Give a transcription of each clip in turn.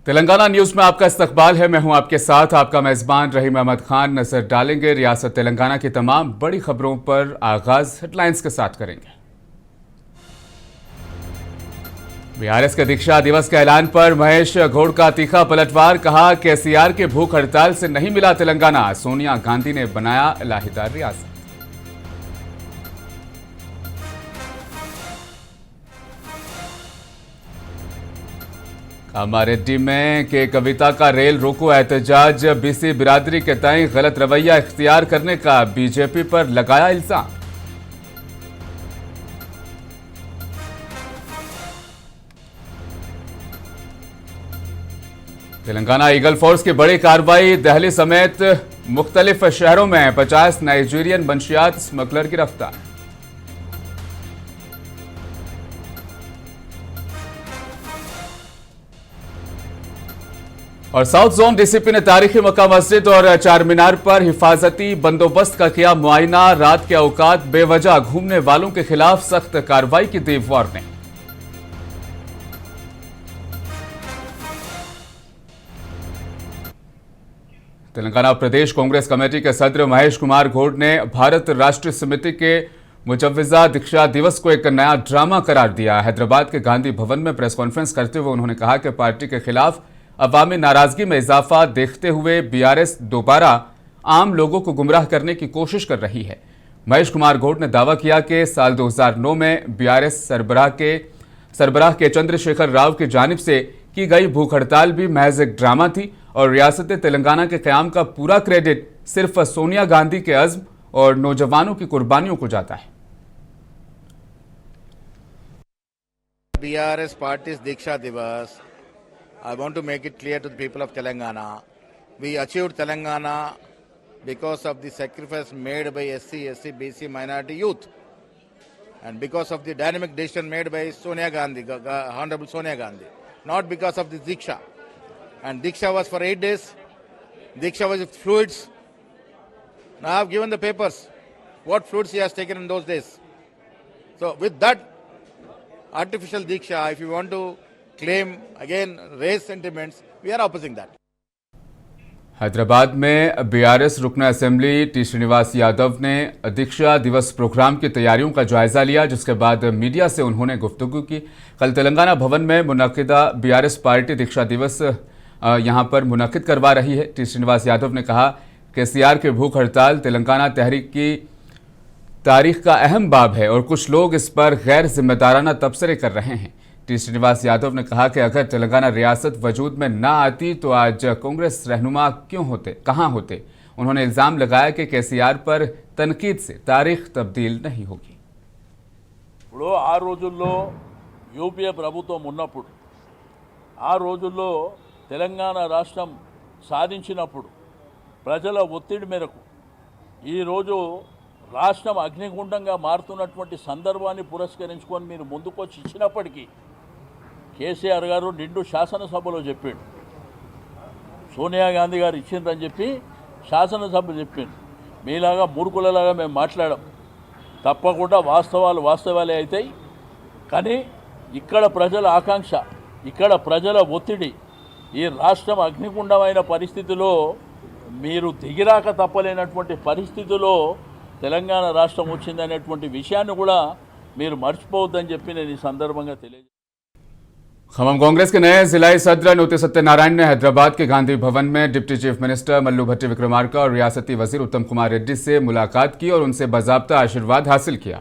Telangana news में आपका इस्तकबाल है। मैं हूं आपके साथ आपका मेजबान रहीम अहमद खान। नजर डालेंगे रियासत तेलंगाना की तमाम बड़ी खबरों पर। आगाज हेडलाइंस के साथ करेंगे। बीआरएस के दीक्षा दिवस के ऐलान पर महेश घोड़ का तीखा पलटवार। कहा केसीआर के भूख हड़ताल से नहीं मिला तेलंगाना, सोनिया गांधी ने बनाया लाहेदार रियासत। कामारेड्डी में के कविता का रेल रोको एहतजाज। बीसी बिरादरी के तय गलत रवैया इख्तियार करने का बीजेपी पर लगाया इल्जाम। तेलंगाना ईगल फोर्स की बड़ी कार्रवाई। दिल्ली समेत मुख्तलिफ शहरों में 50 नाइजीरियन मंशियात स्मगलर गिरफ्तार। और साउथ जोन डीसीपी ने तारीखी मक्का मस्जिद और चार मीनार पर हिफाजती बंदोबस्त का किया मुआयना। रात के औकात बेवजह घूमने वालों के खिलाफ सख्त कार्रवाई की दी वार्निंग। तेलंगाना प्रदेश कांग्रेस कमेटी के सदर महेश कुमार घोड़ ने भारत राष्ट्रीय समिति के मुजव्विजा दीक्षा दिवस को एक नया ड्रामा करार दिया। हैदराबाद के गांधी भवन में प्रेस कॉन्फ्रेंस करते हुए उन्होंने कहा कि पार्टी के खिलाफ अवामी नाराजगी में इजाफा देखते हुए बीआरएस दोबारा आम लोगों को गुमराह करने की कोशिश कर रही है। महेश कुमार घोड़ ने दावा किया कि साल 2009 में बीआरएस सरबराह के चंद्रशेखर राव की जानिब से की गई भूख हड़ताल भी महज एक ड्रामा थी और रियासत तेलंगाना के क़याम का पूरा क्रेडिट सिर्फ सोनिया गांधी के अज़्म और नौजवानों की कुर्बानियों को जाता है। बीआरएस पार्टी दीक्षा दिवस, I want to make it clear to the people of Telangana, we achieved Telangana because of the sacrifice made by SC, BC, minority youth, and because of the dynamic decision made by Sonia Gandhi, Honorable Sonia Gandhi, not because of the Diksha. And Diksha was for 8 days, Diksha was with fluids. Now I have given the papers, what fluids he has taken in those days. So with that artificial Diksha, if you want to claim again race sentiments, we are opposing that. Hyderabad में BRS रुकन assembly T Srinivas Yadav ने दीक्षा दिवस programme की तैयारियों का जायजा लिया, जिसके बाद मीडिया से उन्होंने गुफ्तगू की। कल तेलंगाना भवन में मुनक्किदा बीआरएस पार्टी दीक्षा दिवस यहां पर मुनक्किद करवा रही है। टी श्रीनिवास यादव ने कहा केसीआर की भूख हड़ताल तेलंगाना तहरीक की तारीख का अहम बाब है और कुछ लोग इस पर गैर जिम्मेदाराना तबसरे कर रहे हैं। टी श्रीनिवास यादव ने कहा कि अगर तेलंगाना रियासत वजूद में ना आती तो आज कांग्रेस रहनुमा कहां होते। उन्होंने इल्जाम लगाया कि केसीआर पर तनकीद से तारीख तब्दील नहीं होगी। ఇప్పుడు ఆ రోజుల్లో యూపీఏ ప్రభుత్వం ఉన్నప్పుడు, ఆ రోజుల్లో తెలంగాణ రాష్ట్రం సాధించినప్పుడు ప్రజల ఒత్తిడి మేరకు ఈరోజు రాష్ట్రం అగ్నిగుండంగా మారుతున్నటువంటి సందర్భాన్ని పురస్కరించుకొని మీరు ముందుకొచ్చి ఇచ్చినప్పటికీ కేసీఆర్ గారు నిండు శాసనసభలో చెప్పాడు, సోనియా గాంధీ గారు ఇచ్చిందని చెప్పి శాసనసభ చెప్పింది. మీలాగా మూర్ఖులలాగా మేము మాట్లాడాం. తప్పకుండా వాస్తవాలే అవుతాయి. కానీ ఇక్కడ ప్రజల ఆకాంక్ష, ఇక్కడ ప్రజల ఒత్తిడి, ఈ రాష్ట్రం అగ్నిగుండమైన పరిస్థితిలో మీరు దిగిరాక తప్పలేనటువంటి పరిస్థితిలో తెలంగాణ రాష్ట్రం వచ్చిందనేటువంటి విషయాన్ని కూడా మీరు మర్చిపోవద్దని చెప్పి నేను ఈ సందర్భంగా తెలియజేస్తాను। खम्मम कांग्रेस के नए जिलाई सदर नोती सत्यनारायण ने हैदराबाद के गांधी भवन में डिप्टी चीफ मिनिस्टर मल्लू भट्टी विक्रमार्का और रियासती वजीर उत्तम कुमार रेड्डी से मुलाकात की और उनसे बाज़ाब्ता आशीर्वाद हासिल किया।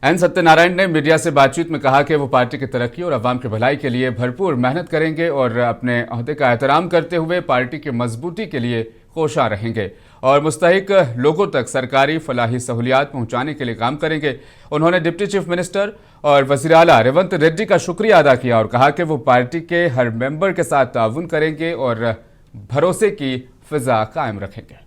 एन सत्यनारायण ने मीडिया से बातचीत में कहा कि वो पार्टी की तरक्की और अवाम की भलाई के लिए भरपूर मेहनत करेंगे और अपने अहदे का एहतराम करते हुए पार्टी की मजबूती के लिए कोशा रहेंगे और मुस्तहिक लोगों तक सरकारी फलाही सहूलियात पहुंचाने के लिए काम करेंगे। उन्होंने डिप्टी चीफ मिनिस्टर और वज़ीर आला रेवंत रेड्डी का शुक्रिया अदा किया और कहा कि वो पार्टी के हर मेंबर के साथ ताउन करेंगे और भरोसे की फिजा कायम रखेंगे।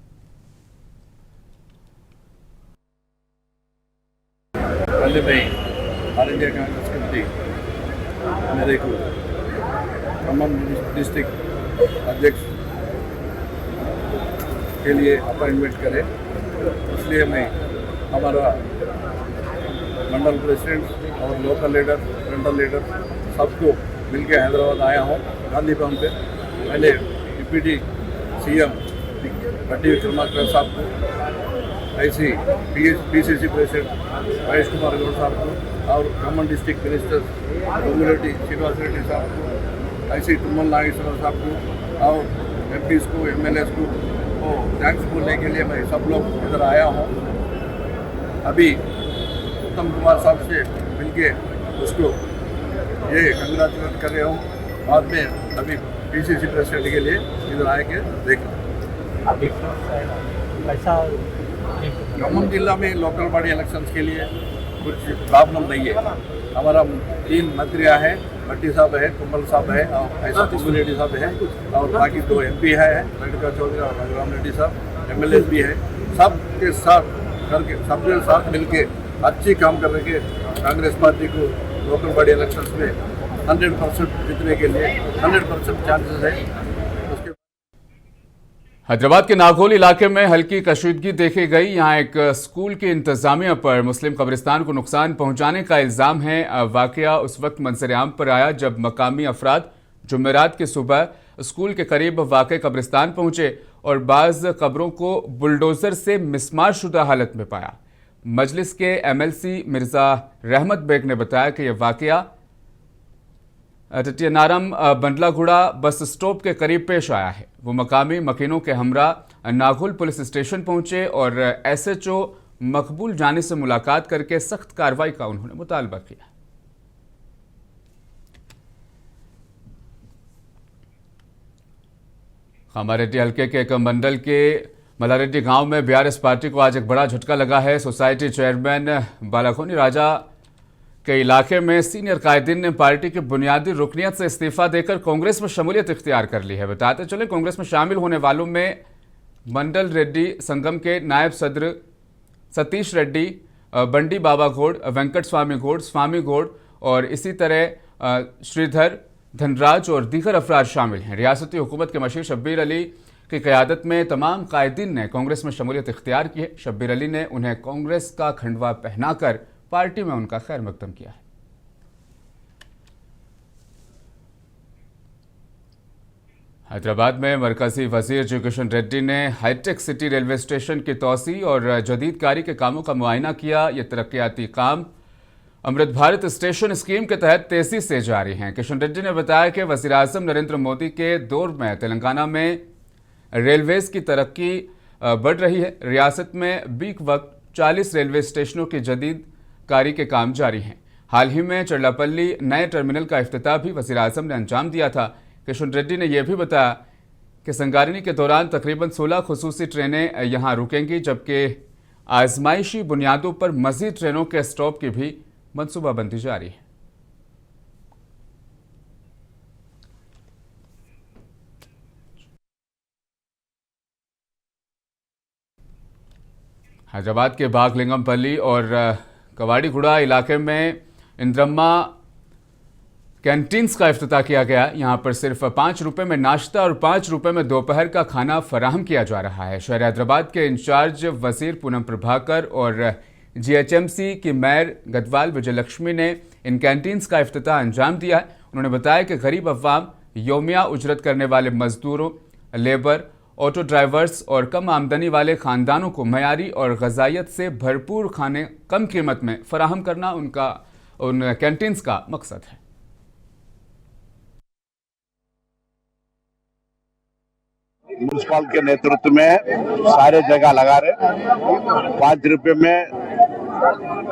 ऑल इंडिया कांग्रेस कमेटी मेरे को खम्मम डिस्ट्रिक्ट अध्यक्ष के लिए अपॉइंटमेंट करें, इसलिए मैं हमारा मंडल प्रेसिडेंट और लोकल लीडर, फ्रंटल लीडर सबको मिलके हैदराबाद आया हूँ गांधी भवन पे पहले डिप्टी सीएम बड्डी विक्रमार्का साहब को, ऐसी PCC प्रेसिडेंट महेश कुमार गौड़ साहब को और खम्मम डिस्ट्रिक्ट मिनिस्टर डोंगिरेड्डी श्रीनिवास रेड्डी साहब को, ऐसे तुम्मल नागेश्वर साहब को और MPs को MLAs को थैंक्स बोलने के लिए मैं सब लोग इधर आया हूँ। अभी उत्तम कुमार साहब से मिलके उसको ये कंग्रेचुलेट कर रहे हूँ। बाद में अभी PCC प्रेसिडेंट के लिए इधर आए के देखा। खम्मम जिला में लोकल बॉडी इलेक्शंस के लिए कुछ प्रॉब्लम नहीं है। हमारा 3 मंत्रियाँ हैं, भट्टी साहब है, कुंबल साहब है और ऐसा रेड्डी साहब है और बाकी 2 MP है, ललिता चौधरी और रघुराम रेड्डी साहब, MLAs भी है। सब के साथ करके सबके साथ मिलके अच्छी काम करने के कांग्रेस पार्टी को लोकल बॉडी इलेक्शंस में 100% जीतने के लिए 100% चांसेस है। हैदराबाद के नागौल इलाके में हल्की कशीदगी देखी गई। यहां एक स्कूल की इंतजामिया पर मुस्लिम कब्रिस्तान को नुकसान पहुंचाने का इल्जाम है। वाकया उस वक्त मंजर-ए-आम पर आया जब मकामी अफराद जुमेरात की सुबह स्कूल के करीब वाक़ कब्रिस्तान पहुंचे और बाज़ कब्रों को बुलडोज़र से मिसमार शुदा हालत में पाया। मजलिस के MLC मिर्ज़ा रहमत बेग ने बताया कि यह वाकया टटियानारम बंडलागुड़ा बस स्टॉप के करीब पेश आया है। वो मकामी मकीनों के हमरा नागौल पुलिस स्टेशन पहुंचे और SHO मकबूल जानी से मुलाकात करके सख्त कार्रवाई का उन्होंने मुतालबा किया। कामारेड्डी हल्के के एक मंडल के मल्लारेड्डी गांव में BRS पार्टी को आज एक बड़ा झटका लगा है। सोसाइटी चेयरमैन बालाखोनी राजा के इलाके में सीनियर कायदीन ने पार्टी की बुनियादी रुकनियत से इस्तीफा देकर कांग्रेस में शमूलियत इख्तियार कर ली है। बताते चले कांग्रेस में शामिल होने वालों में मंडल रेड्डी संगम के नायब सदर सतीश रेड्डी, बंडी बाबा गौड़, वेंकट स्वामी गौड़, स्वामी गौड़ और इसी तरह श्रीधर धनराज और दीगर अफराद शामिल हैं। रियासती हुकूमत के मशीर शब्बीर अली की क़यादत में तमाम कायदीन ने कांग्रेस में शमूलियत इख्तियार की है। शब्बीर अली ने उन्हें कांग्रेस का खंडवा पहनाकर पार्टी में उनका खैर मकदम किया है। हैदराबाद में मरकजी वजीर जी किशन रेड्डी ने हाईटेक सिटी रेलवे स्टेशन की तोसी और जदीदकारी के कामों का मुआयना किया। ये तरक्याती काम अमृत भारत स्टेशन स्कीम के तहत तेजी से जारी हैं। किशन रेड्डी ने बताया कि वज़ीर आज़म नरेंद्र मोदी के दौर में तेलंगाना में रेलवेज की तरक्की बढ़ रही है। रियासत में बीक वक्त 40 रेलवे स्टेशनों की जदीदकारी के काम जारी हैं। हाल ही में चरलापल्ली नए टर्मिनल का इफ्तिताह भी वज़ीर आज़म ने अंजाम दिया था। किशन रेड्डी ने यह भी बताया कि संगारिनी के दौरान तकरीबन 16 खुसूसी ट्रेनें यहां रुकेंगी, जबकि आजमाइशी बुनियादों पर मज़ीद ट्रेनों के स्टॉप की भी मनसूबाबंदी जारी है। हैदराबाद के बागलिंगमपल्ली और कवाड़ीगुड़ा इलाके में इंद्रम्मा कैंटीन्स का इफ्तिताह किया गया। यहां पर सिर्फ 5 रुपए में नाश्ता और 5 रुपए में दोपहर का खाना फराहम किया जा रहा है। शहर हैदराबाद के इंचार्ज वजीर पूनम प्रभाकर और GHMC की मेयर गदवाल विजयलक्ष्मी ने इन कैंटीन्स का इफ्तिताह अंजाम दिया है। उन्होंने बताया कि गरीब अवाम, यौमिया उजरत करने वाले मजदूरों, लेबर, ऑटो ड्राइवर्स और कम आमदनी वाले ख़ानदानों को मयारी और ग़ज़ाइयत से भरपूर खाने कम कीमत में फराहम करना उन कैंटीन्स का मकसद है। म्यूनसिपल के नेतृत्व में सारे जगह लगा रहे। 5 रुपए में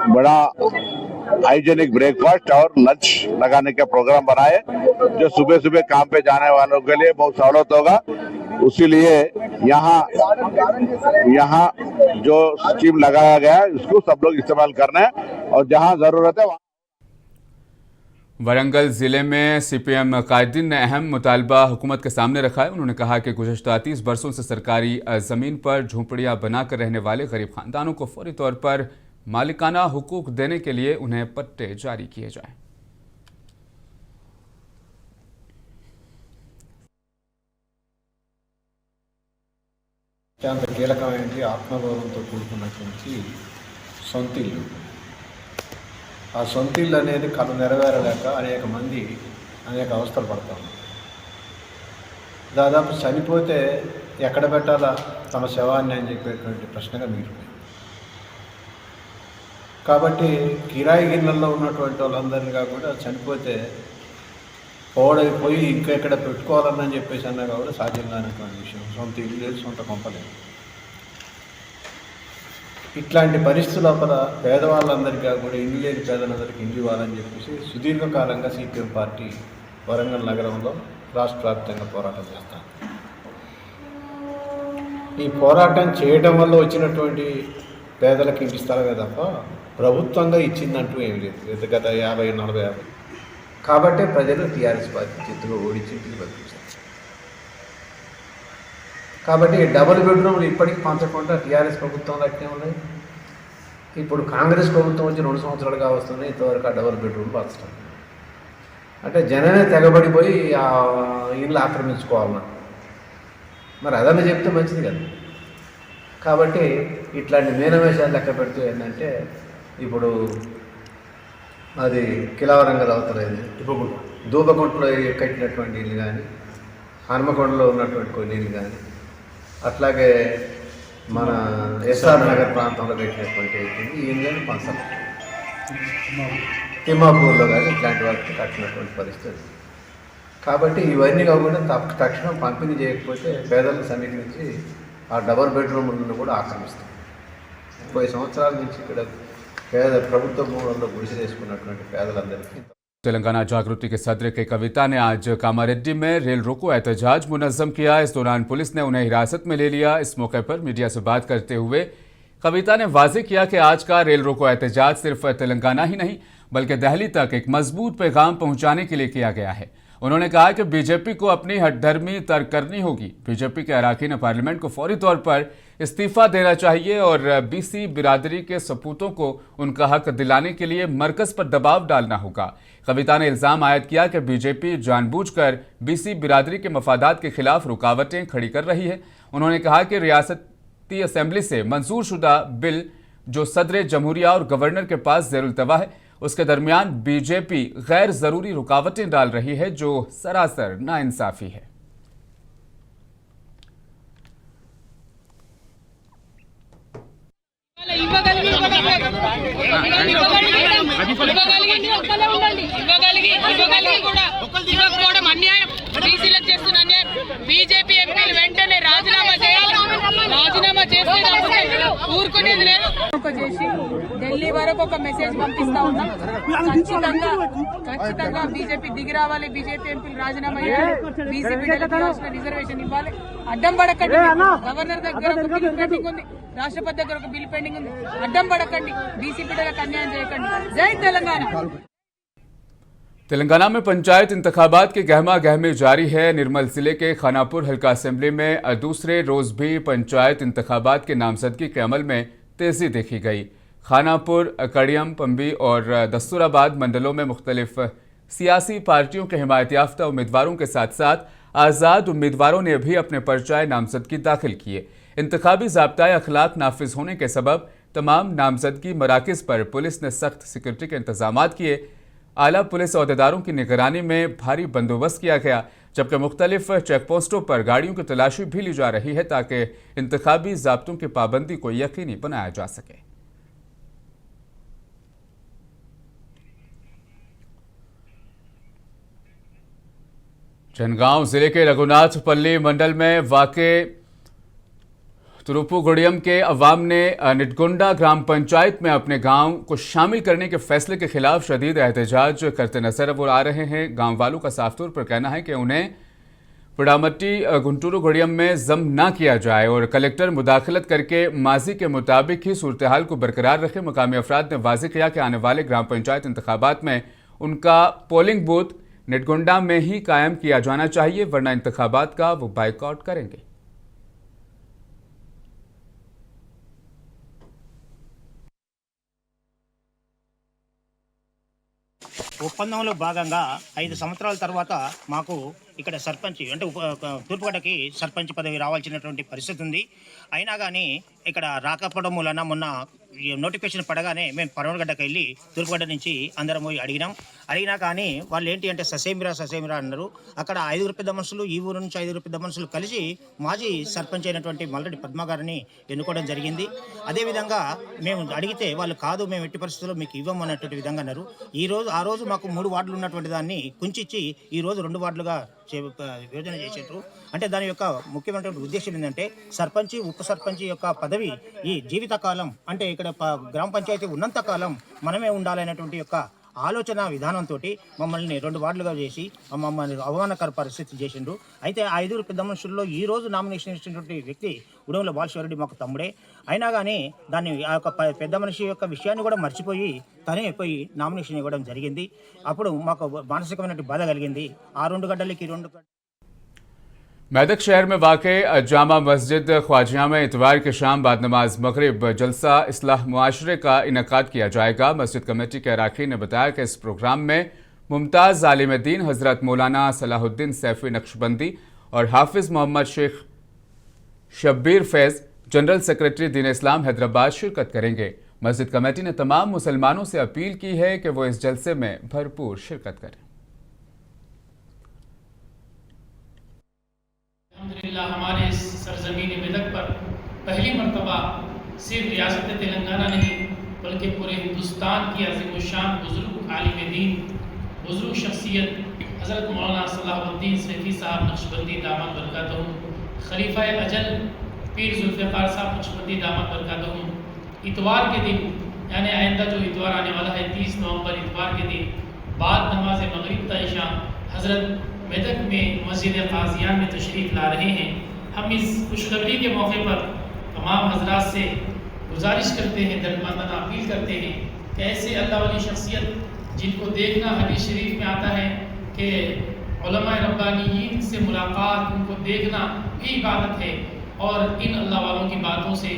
बड़ा हाइजेनिक ब्रेकफास्ट और लंच लगाने का प्रोग्राम बनाए, जो सुबह सुबह काम पे जाने वालों के लिए बहुत सहूलत होगा। उसी लिए यहाँ जो स्कीम लगाया गया है उसको सब लोग इस्तेमाल करना है और जहाँ जरूरत है। वरंगल जिले में CPM कायदीन ने अहम मुतालबा हुकूमत के सामने रखा है। उन्होंने कहा कि गुज़श्ता 30 बरसों से सरकारी ज़मीन पर झोंपड़ियाँ बनाकर रहने वाले गरीब खानदानों को फौरी तौर पर मालिकाना हुकूक देने के लिए उन्हें पट्टे जारी किए जाएं। అత్యంత కీలకమైనది ఆత్మగౌరవంతో కూడుకున్నటువంటి సొంత ఇల్లు. ఆ సొంత ఇల్లు అనేది కళ నెరవేరలేక అనేక మంది అనేక అవస్థలు పడతారు. దాదాపు చనిపోతే ఎక్కడ పెట్టాలా తమ శవాన్ని అని చెప్పేటువంటి ప్రశ్నగా మిగిలిపోయింది. కాబట్టి కిరాయి గిన్నెల్లో ఉన్నటువంటి వాళ్ళందరినీ కూడా చనిపోతే పోయి ఇంకెక్కడ పెట్టుకోవాలని చెప్పేసి అన్నా కూడా సాధ్యం కానటువంటి విషయం. సొంత ఇల్లు లేదు, సొంత కొంపలేదు. ఇట్లాంటి పరిస్థితుల లోపల పేదవాళ్ళందరికీ కూడా ఇల్లు లేని పేదలందరికీ ఇల్లు ఇవ్వాలని చెప్పేసి సుదీర్ఘకాలంగా సిపిఎం పార్టీ వరంగల్ నగరంలో రాష్ట్ర వ్యాప్తంగా పోరాటం చేస్తాను. ఈ పోరాటం చేయడం వల్ల వచ్చినటువంటి పేదలకు ఇంటి స్థలమే తప్ప ప్రభుత్వంగా ఇచ్చిందంటూ ఏమి లేదు గత 50-40 ఏళ్ళు. కాబట్టి ప్రజలు టీఆర్ఎస్ పార్టీ చేతిలో ఓడించి ఇంటికి పంపించారు. కాబట్టి డబుల్ బెడ్రూమ్లు ఇప్పటికీ పంచకుండా టీఆర్ఎస్ ప్రభుత్వంలో అట్నే ఉన్నాయి. ఇప్పుడు కాంగ్రెస్ ప్రభుత్వం వచ్చి 2 సంవత్సరాలుగా వస్తున్నాయి, ఇంతవరకు ఆ డబుల్ బెడ్రూమ్లు పంచడం. అంటే జనమే తెగబడిపోయి ఆ ఇల్లు ఆక్రమించుకోవాలన్నా మరి అదన్నా చెప్తే మంచిది కదా. కాబట్టి ఇట్లాంటి మీనమేషాలు లెక్క పెడుతూ ఏంటంటే ఇప్పుడు అది కిలావరంగల్ అవుతలేదు, దూపగుంటలో కట్టినటువంటి ఇల్లు కానీ, హనుమకొండలో ఉన్నటువంటి కొన్ని ఇల్లు కానీ, అట్లాగే మన ఎస్ఆర్ నగర్ ప్రాంతంలో పెట్టినటువంటి ఈ ఇల్లు పంచాలి. తిమ్మాపూర్లో కానీ ఇట్లాంటి వాటికి కట్టినటువంటి పరిస్థితి. కాబట్టి ఇవన్నీ కాకుండా తక్షణం పంపిణీ చేయకపోతే పేదలను సమీకరించి ఆ డబుల్ బెడ్రూమ్లను కూడా ఆక్రమిస్తాం. 30 సంవత్సరాల నుంచి ఇక్కడ పేద ప్రభుత్వ భూములలో గుడిసెలేసుకున్నటువంటి పేదలందరికీ. तेलंगाना जागृति के सदर के कविता ने आज कामारेड्डी में रेल रोको एहतजाज मुनज़्ज़म किया। इस दौरान पुलिस ने उन्हें हिरासत में ले लिया। इस मौके पर मीडिया से बात करते हुए कविता ने वाज़ेह किया कि आज का रेल रोको एहतजाज सिर्फ तेलंगाना ही नहीं बल्कि दिल्ली तक एक मजबूत पैगाम पहुंचाने के लिए किया गया है। उन्होंने कहा कि बीजेपी को अपनी हठधर्मी तर्क करनी होगी। बीजेपी के अरकान पार्लियामेंट को फौरी तौर पर इस्तीफा देना चाहिए और बीसी बिरादरी के सपूतों को उनका हक दिलाने के लिए मरकज पर दबाव डालना होगा। कविता ने इल्ज़ाम आयद किया कि बीजेपी जानबूझकर बीसी बिरादरी के मफादात के खिलाफ रुकावटें खड़ी कर रही है। उन्होंने कहा कि रियासती असेंबली से मंजूर शुदा बिल जो सदर जमहूरिया और गवर्नर के पास ज़ेरुल्तवा है, उसके दरमियान बीजेपी गैर ज़रूरी रुकावटें डाल रही है जो सरासर नाइंसाफ़ी है। బీజేపీ ఎంపీలు వెంటనే రాజీనామా చేయాలి. రాజీనామా చేసి ఊరుకునేది లేదు. చేసి ఢిల్లీ వరకు ఒక మెసేజ్ పంపిస్తా ఉన్నాం. ఖచ్చితంగా బీజేపీ దిగి రావాలి. బీజేపీ ఎంపీలు రాజీనామా చేయాలి. బీసీ బిడ్డలకు రిజర్వేషన్ ఇవ్వాలి. అడ్డం పడకండి. గవర్నర్ దగ్గర ఒక బిల్ పెండింగ్ ఉంది, రాష్ట్రపతి దగ్గర ఒక బిల్ పెండింగ్ ఉంది. అడ్డం పడకండి. బీసీ బిడ్డలకు అన్యాయం చేయకండి. జై తెలంగాణ. तेलंगाना में पंचायत इंतखाबात की गहमा गहमी जारी है। निर्मल जिले के खानापुर हल्का असेंबली में दूसरे रोज भी पंचायत इंतखाबात के नामजदगी के अमल में तेजी देखी गई। खानापुर, कड़ियम, पंबी और दस्तूराबाद मंडलों में मुख्तलिफ सियासी पार्टियों के हिमायत याफ्ता उम्मीदवारों के साथ साथ आज़ाद उम्मीदवारों ने भी अपने पर्चाए नामजदगी दाखिल किए। इंतखाबी ज़ाब्ताए अखलाक नाफिज होने के सबब तमाम नामजदगी मराकज़ पर पुलिस ने सख्त सिक्योरिटी के इंतजाम किए। आला पुलिस अहदेदारों की निगरानी में भारी बंदोबस्त किया गया, जबकि मुख्तलिफ चेक पोस्टों पर गाड़ियों की तलाशी भी ली जा रही है ताकि इंतखाबी ज़ाब्तों की पाबंदी को यकीनी बनाया जा सके। जनगांव जिले के रघुनाथपल्ली मंडल में वाक़े तुरुपुगुड़ियम के अवाम ने निटगुंडा ग्राम पंचायत में अपने गांव को शामिल करने के फैसले के खिलाफ शदीद एहतजाज करते नजर आ रहे हैं। गांव वालों का साफ तौर पर कहना है कि उन्हें पुडामट्टी गुंटूरुगुड़ियम में जम न किया जाए और कलेक्टर मुदाखलत करके माजी के मुताबिक ही सूरत हाल को बरकरार रखे। मकामी अफराद ने वाज़ेह किया कि आने वाले ग्राम पंचायत इंतखाबात में उनका पोलिंग बूथ निटगुंडा में ही कायम किया जाना चाहिए, वरना इंतखाबात का वो बाइकआउट करेंगे। ఒప్పందంలో భాగంగా 5 సంవత్సరాల తర్వాత మాకు ఇక్కడ సర్పంచ్ అంటే తూర్పుగడ్డకి సర్పంచ్ పదవి రావాల్సినటువంటి పరిస్థితి ఉంది. అయినా కానీ ఇక్కడ రాకపోవడం వలన మొన్న నోటిఫికేషన్ పడగానే మేము పరవడగడ్డకి వెళ్ళి తూర్పుగడ్డ నుంచి అందరం పోయి అడిగినాం. అడిగినా కానీ వాళ్ళు ఏంటి అంటే ససేమిరా అన్నారు. అక్కడ 5 పెద్ద మనుషులు, ఈ ఊరు నుంచి 5 పెద్ద మనుషులు కలిసి మాజీ సర్పంచ్ అయినటువంటి మల్లడి పద్మ గారిని ఎన్నుకోవడం జరిగింది. అదేవిధంగా మేము అడిగితే వాళ్ళు కాదు, మేము ఎట్టి పరిస్థితుల్లో మీకు ఇవ్వమన్నటువంటి విధంగా అన్నారు. ఆ రోజు మాకు 3 వార్డులు ఉన్నటువంటి దాన్ని కుంచిచ్చి ఈ రోజు 2 వార్డులుగా యోజన చేసేట్టు. అంటే దాని యొక్క ముఖ్యమైనటువంటి ఉద్దేశం ఏంటంటే సర్పంచి, ఉప సర్పంచి యొక్క పదవి ఈ జీవితకాలం, అంటే ఇక్కడ గ్రామ పంచాయతీ ఉన్నంత కాలం మనమే ఉండాలనేటువంటి యొక్క ఆలోచన విధానంతో మమ్మల్ని 2 వార్డులుగా చేసి మమ్మల్ని అవమానకర పరిస్థితి చేసిండ్రు. అయితే ఆ 5 పెద్ద మనుషుల్లో ఈ రోజు నామినేషన్ ఇచ్చినటువంటి వ్యక్తి ఉడమల బాలశివరెడ్డి మాకు తమ్ముడే. అయినా కానీ దాన్ని ఆ యొక్క పెద్ద మనిషి యొక్క విషయాన్ని కూడా మర్చిపోయి తనే పోయి నామినేషన్ ఇవ్వడం జరిగింది. అప్పుడు మాకు మానసికమైనటువంటి బాధ కలిగింది. ఆ 2 గడ్డలకి 2 గడ్డలు. मेदक शहर में वाक़ जामा मस्जिद ख्वाजिया में इतवार की शाम बाद नमाज मगरिब जलसा इस्लाह मुआशरे का इनेकाद किया जाएगा। मस्जिद कमेटी के अरकान ने बताया कि इस प्रोग्राम में मुमताज़ आलिम दीन हज़रत मौलाना सलाहुद्दीन सैफ़ी नक्शबंदी और हाफिज़ मोहम्मद शेख शब्बीर फैज़, जनरल सेक्रेटरी दीन इस्लाम हैदराबाद शिरकत करेंगे। मस्जिद कमेटी ने तमाम मुसलमानों से अपील की है कि वो इस जलसे में भरपूर शिरकत करें। अल्हम्दुलिल्लाह हमारे इस सरजमीन मेदक पर पहली मरतबा सिर्फ रियासत तेलंगाना नहीं बल्कि पूरे हिंदुस्तान की अज़ीमुश्शान बुज़ुर्ग आलिम दीन, बुज़ुर्ग शख्सियत हज़रत मौलाना सलाहुद्दीन सैफ़ी साहब नक्शबंदी दामद बरकातहू, खलीफा अजल पीर जुल्फ़िकार साहब नक्शबंदी दामद बरकातहू इतवार के दिन, यानी आइंदा जो इतवार आने वाला है 30 नवंबर इतवार के दिन बाद नमाज मगरिब तइशा हज़रत मेदक में मस्जिद क़ाज़ियान में तशरीफ़ ला रहे हैं। हम इस खुशखबरी के मौके पर तमाम हज़रात से गुजारिश करते हैं, दरमानदाना अपील करते हैं कि ऐसे अल्लाह वाली शख्सियत जिनको देखना हदीस शरीफ में आता है कि उलमा रब्बानीयीन से मुलाकात, उनको देखना भी इबादत है। और इन अल्लाह वालों की बातों से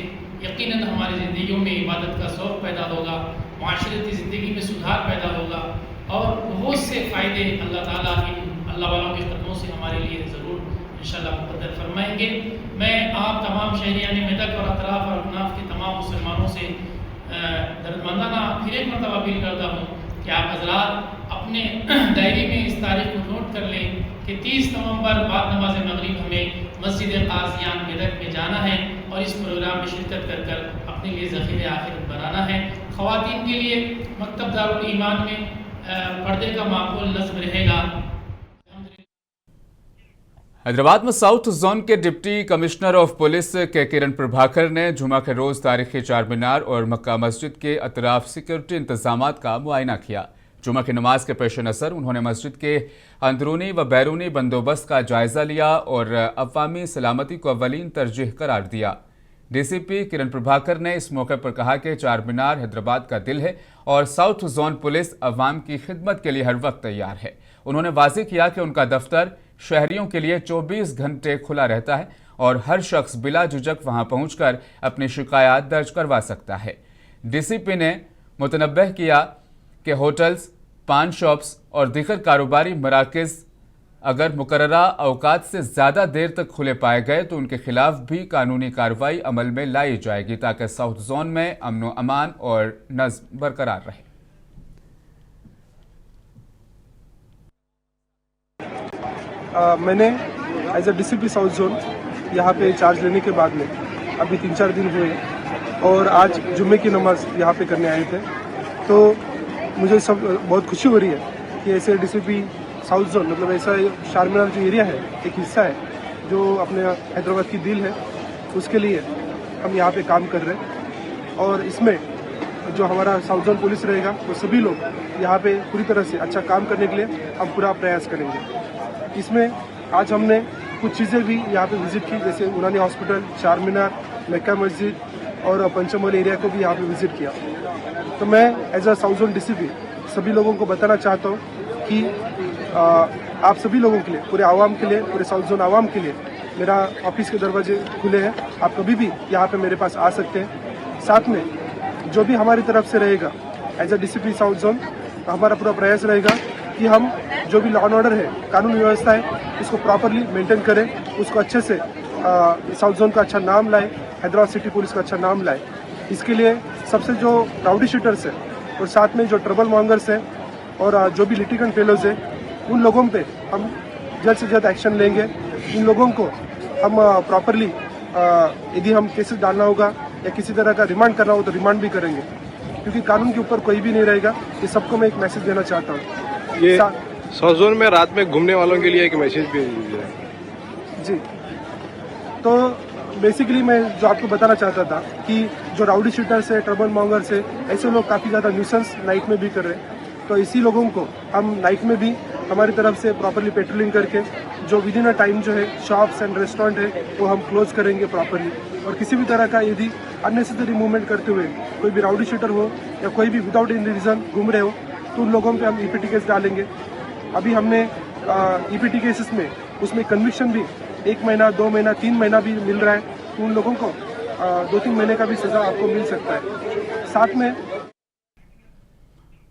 यकीनन हमारी ज़िंदगियों में इबादत का शौक़ पैदा होगा, माशरती ज़िंदगी में सुधार पैदा होगा और बहुत से फ़ायदे अल्लाह ताला इन अल्लाह वालों के कदमों से हमारे लिए ज़रूर इंशाअल्लाह मुक़द्दर फरमाएंगे। मैं आप तमाम शहरियान मेदक और अतराफ़ और अकनाफ़ के तमाम मुसलमानों से दर्दमंदाना फिर एक मरतबा अपील करता हूँ कि आप हज़रात अपने डायरी में इस तारीख को नोट कर लें कि 30 नवंबर बाद नमाज मगरिब हमें मस्जिद क़ाज़ियान मेदक में जाना है और इस प्रोग्राम में शिरकत कर अपने लिए ज़ख़ीरे आखिरत बनाना है। ख़वातीन के लिए मकतब दारुल ईमान में पर्दे का माकूल नज़्म रहेगा। हैदराबाद में साउथ जोन के डिप्टी कमिश्नर ऑफ पुलिस के किरण प्रभाकर ने जुमा के रोज़ तारीखी चार मीनार और मक्का मस्जिद के अतराफ सिक्योरिटी इंतजामात का मुआयना किया। जुमा की नमाज के पेश नज़र उन्होंने मस्जिद के अंदरूनी व बैरूनी बंदोबस्त का जायज़ा लिया और अवामी सलामती को अव्वलीन तरजीह करार दिया। डीसीपी किरण प्रभाकर ने इस मौके पर कहा कि चार मीनार हैदराबाद का दिल है और साउथ जोन पुलिस अवाम की खिदमत के लिए हर वक्त तैयार है। उन्होंने वाज़ेह किया कि उनका दफ्तर शहरियों के लिए 24 घंटे खुला रहता है और हर शख्स बिला झिझक वहां पहुंचकर अपनी शिकायत दर्ज करवा सकता है। डीसीपी ने मुतनब्बह किया कि होटल्स, पान शॉप्स और दीगर कारोबारी मराकज़ अगर मुकर्ररा अवकात से ज़्यादा देर तक खुले पाए गए तो उनके खिलाफ भी कानूनी कार्रवाई अमल में लाई जाएगी ताकि साउथ जोन में अमन व अमान और नज़्म बरकरार रहे। मैंने as a DCP south zone यहाँ पे चार्ज लेने के बाद में अभी 3-4 दिन हुए और आज जुम्मे की नमाज़ यहाँ पे करने आए थे, तो मुझे सब बहुत खुशी हो रही है कि ऐसे डीसीपी साउथ जोन, मतलब ऐसा चार मीनार जो एरिया है एक हिस्सा है जो अपने हैदराबाद की दिल है, उसके लिए हम यहाँ पे काम कर रहे हैं। और इसमें जो हमारा साउथ जोन पुलिस रहेगा वो सभी लोग यहाँ पे पूरी तरह से अच्छा काम करने के लिए हम पूरा प्रयास करेंगे। इसमें आज हमने कुछ चीज़ें भी यहाँ पे विज़िट की, जैसे उनानी हॉस्पिटल, चार मीनार, मक्का मस्जिद और पंचमहल एरिया को भी यहाँ पे विज़िट किया। तो मैं as a south zone DCP सभी लोगों को बताना चाहता हूँ कि आप सभी लोगों के लिए, पूरे आवाम के लिए, पूरे साउथ जोन आवाम के लिए मेरा ऑफिस के दरवाजे खुले हैं। आप कभी भी यहाँ पे मेरे पास आ सकते हैं। साथ में जो भी हमारी तरफ से रहेगा as a DCP south zone, हमारा पूरा प्रयास रहेगा कि हम जो भी लॉ एंड ऑर्डर है, कानून व्यवस्था है, उसको प्रॉपरली मेंटेन करें, उसको अच्छे से साउथ जोन का अच्छा नाम लाए, हैदराबाद सिटी पुलिस का अच्छा नाम लाए। इसके लिए सबसे जो राउडी शीटर्स है और साथ में जो ट्रबल मॉन्गर्स हैं और जो भी लिटिगेंट फेलोज है उन लोगों पे हम जल्द से जल्द एक्शन लेंगे। इन लोगों को हम प्रॉपरली यदि हम केसेस डालना होगा या किसी तरह का रिमांड करना हो तो रिमांड भी करेंगे, क्योंकि कानून के ऊपर कोई भी नहीं रहेगा। ये सबको मैं एक मैसेज देना चाहता हूँ। ये साउथ जोन में रात में घूमने वालों के लिए एक मैसेज भी दीजिए। जी, तो बेसिकली मैं जो आपको बताना चाहता था कि जो राउडी शूटर्स है, ट्रबल मॉन्गर्स है, ऐसे लोग काफ़ी ज़्यादा न्यूसेंस नाइट में भी कर रहे हैं। तो इसी लोगों को हम नाइट में भी हमारी तरफ से प्रॉपरली पेट्रोलिंग करके जो विद इन अ टाइम जो है शॉप्स एंड रेस्टोरेंट है वो हम क्लोज करेंगे प्रॉपरली। और किसी भी तरह का यदि अननेसेसरी मूवमेंट करते हुए कोई भी राउडी शूटर हो या कोई भी विदाउट एनी रीज़न घूम रहे हो तो उन लोगों पे हम ईपीटी केस डालेंगे। अभी हमने ईपीटी केसेस में उसमें कन्विक्शन भी 1 महीना, 2 महीना, 3 महीना भी मिल रहा है, तो उन लोगों को 2-3 महीने का भी सज़ा आपको मिल सकता है। साथ में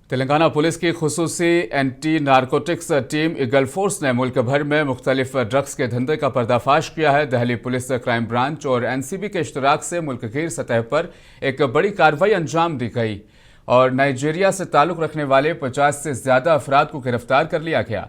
तेलंगाना पुलिस की खुसूसी anti narcotics team eagle force ने मुल्क भर में मुख्तलिफ ड्रग्स के धंधे का पर्दाफाश किया है। दिल्ली पुलिस क्राइम ब्रांच और एनसीबी के इश्तराक से मुल्क की सतह पर एक बड़ी कार्रवाई अंजाम दी गई और नाइजीरिया से ताल्लुक़ रखने वाले 50 से ज़्यादा अफराद को गिरफ्तार कर लिया गया।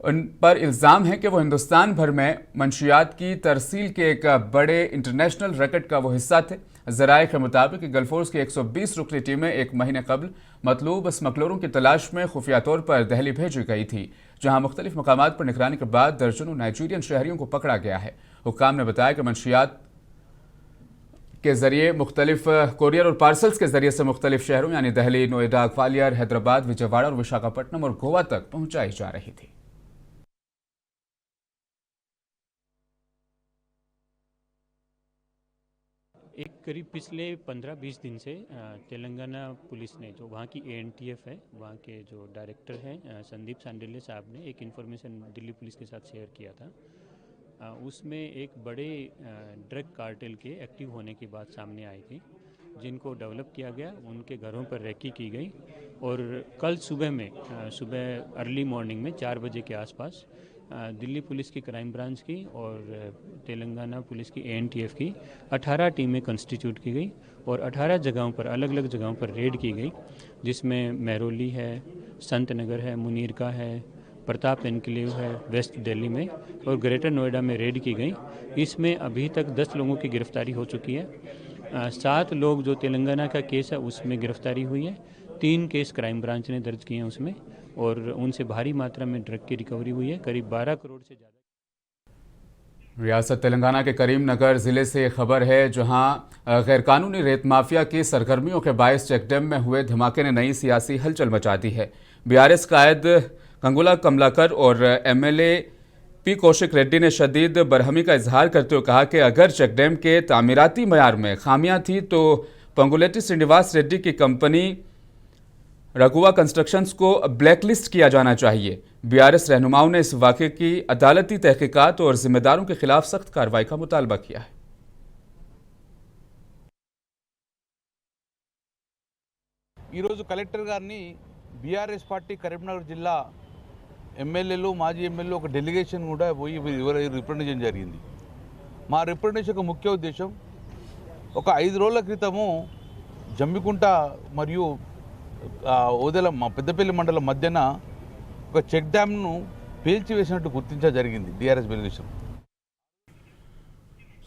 उन पर इल्ज़ाम है कि वो हिंदुस्तान भर में मंशियात की तरसील के एक बड़े इंटरनेशनल रैकेट का वो हिस्सा थे। ज़राए के मुताबिक ईगल फोर्स की 120 रुकनी टीमें 1 महीने कबल मतलूब स्मगलरों की तलाश में खुफिया तौर पर दिल्ली भेजी गई थी, जहां मुख्तलिफ मकामात पर निगरानी के बाद दर्जनों नाइजीरियन शहरियों को पकड़ा गया है। हुक्काम ने बताया कि मंशियात के जरिए मुख्तलिफ कोरियर और पार्सल्स के जरिए से मुख्तलिफ शहरों यानी दिल्ली, नोएडा, ग्वालियर, हैदराबाद, विजयवाड़ा और विशाखापट्टनम और गोवा तक पहुंचाई जा रही थी। एक करीब पिछले 15-20 दिन से तेलंगाना पुलिस ने, जो वहाँ की एएनटीएफ है, वहाँ के जो डायरेक्टर हैं संदीप सांडेले साहब ने एक इन्फॉर्मेशन दिल्ली पुलिस के साथ शेयर किया था। उसमें एक बड़े ड्रग कार्टेल के एक्टिव होने की बात सामने आई थी, जिनको डेवलप किया गया। उनके घरों पर रेकी की गई और कल सुबह अर्ली मॉर्निंग में 4 बजे के आसपास दिल्ली पुलिस की क्राइम ब्रांच की और तेलंगाना पुलिस की एएनटीएफ की 18 टीमें कंस्टिट्यूट की गई और 18 जगहों पर, अलग अलग जगहों पर रेड की गई, जिसमें महरौली है, संत नगर है, मुनीरका है, प्रताप एनक्लेव है वेस्ट दिल्ली में, और ग्रेटर नोएडा में रेड की गई। इसमें अभी तक 10 लोगों की गिरफ्तारी हो चुकी है। 7 लोग जो तेलंगाना का केस है उसमें गिरफ्तारी हुई है। 3 केस क्राइम ब्रांच ने दर्ज किए हैं उसमें, और उनसे भारी मात्रा में ड्रग की रिकवरी हुई है, करीब 12 करोड़ से ज़्यादा। रियासत तेलंगाना के करीमनगर ज़िले से खबर है, जहां गैरकानूनी रेत माफिया की सरगर्मियों के बायस चेकडैम में हुए धमाके ने नई सियासी हलचल मचा दी है। बीआरएस कायद गंगुला कमलाकर और एमएलए पी कौशिक रेड्डी ने शदीद बरहमी का इजहार करते हुए कहा कि अगर चेकडैम के तामीराती मयार में खामियां थी तो पंगुलेटी श्रीनिवास रेड्डी की कंपनी रघुवा कंस्ट्रक्शंस को ब्लैकलिस्ट किया जाना चाहिए। बीआरएस रहनुमाओं ने इस वाक़े की अदालती तहकीकात और जिम्मेदारों के खिलाफ सख्त कार्रवाई का मुतालबा किया है। कलेक्टर गारिनी बीआरएस पार्टी करींनगर जिल्ला ఎమ్మెల్యేలు మాజీ ఎమ్మెల్యేలు ఒక డెలిగేషన్ కూడా పోయి రిప్రజెంట్ చేయడం జరిగింది. మా రిప్రజెంటేషన్ యొక్క ముఖ్య ఉద్దేశం, ఒక 5 రోజుల క్రితము జమ్మికుంట మరియు ఓదెల పెద్దపల్లి మండలం మధ్యన ఒక చెక్ డ్యామ్ను పేల్చివేసినట్టు గుర్తించడం జరిగింది టీఆర్ఎస్ డెలిగేషన్।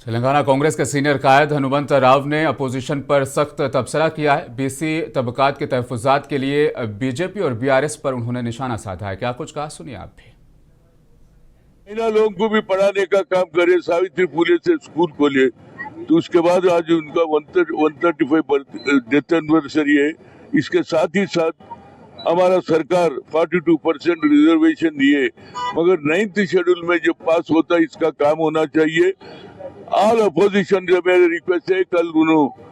तेलंगाना कांग्रेस के सीनियर कायद हनुमंत राव ने अपोजिशन पर सख्त तबसरा किया है। बीसी तबकात के तहफ़्फ़ुज़ात के लिए बीजेपी और बीआरएस पर उन्होंने निशाना साधा है। क्या कुछ कहा, सुनिए आप भी। इन लोगों को भी पढ़ाने का काम करे, सावित्री फुले से स्कूल खोले, तो उसके बाद आज उनका 135 डेथ एनिवर्सरी है। इसके साथ ही साथ हमारा सरकार 42% रिजर्वेशन दिए, मगर 9th शेड्यूल में जब पास होता है इसका काम होना चाहिए। ऑल अपोजिशन जो मेरे रिक्वेस्ट है, कल उन्होंने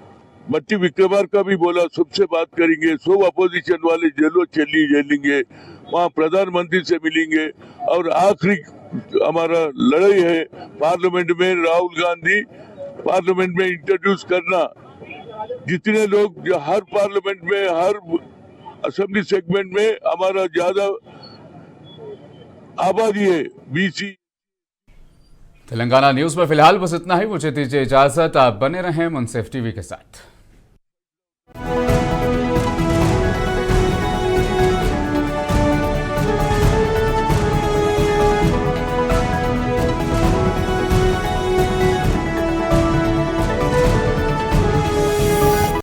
मट्टी विक्रमार्का भी बोला सबसे बात करेंगे, सब अपोजिशन वाले जेलेंगे, वहाँ प्रधानमंत्री से मिलेंगे, और आखिरी हमारा लड़ाई है पार्लियामेंट में राहुल गांधी पार्लियामेंट में इंट्रोड्यूस करना। जितने लोग जो हर पार्लियामेंट में, हर असेंबली सेगमेंट में हमारा ज्यादा आबादी है बीसी। तेलंगाना न्यूज़ में फिलहाल बस इतना ही। मुझे दीजिए इजाज़त, आप बने रहें मुंसिफ टीवी के साथ।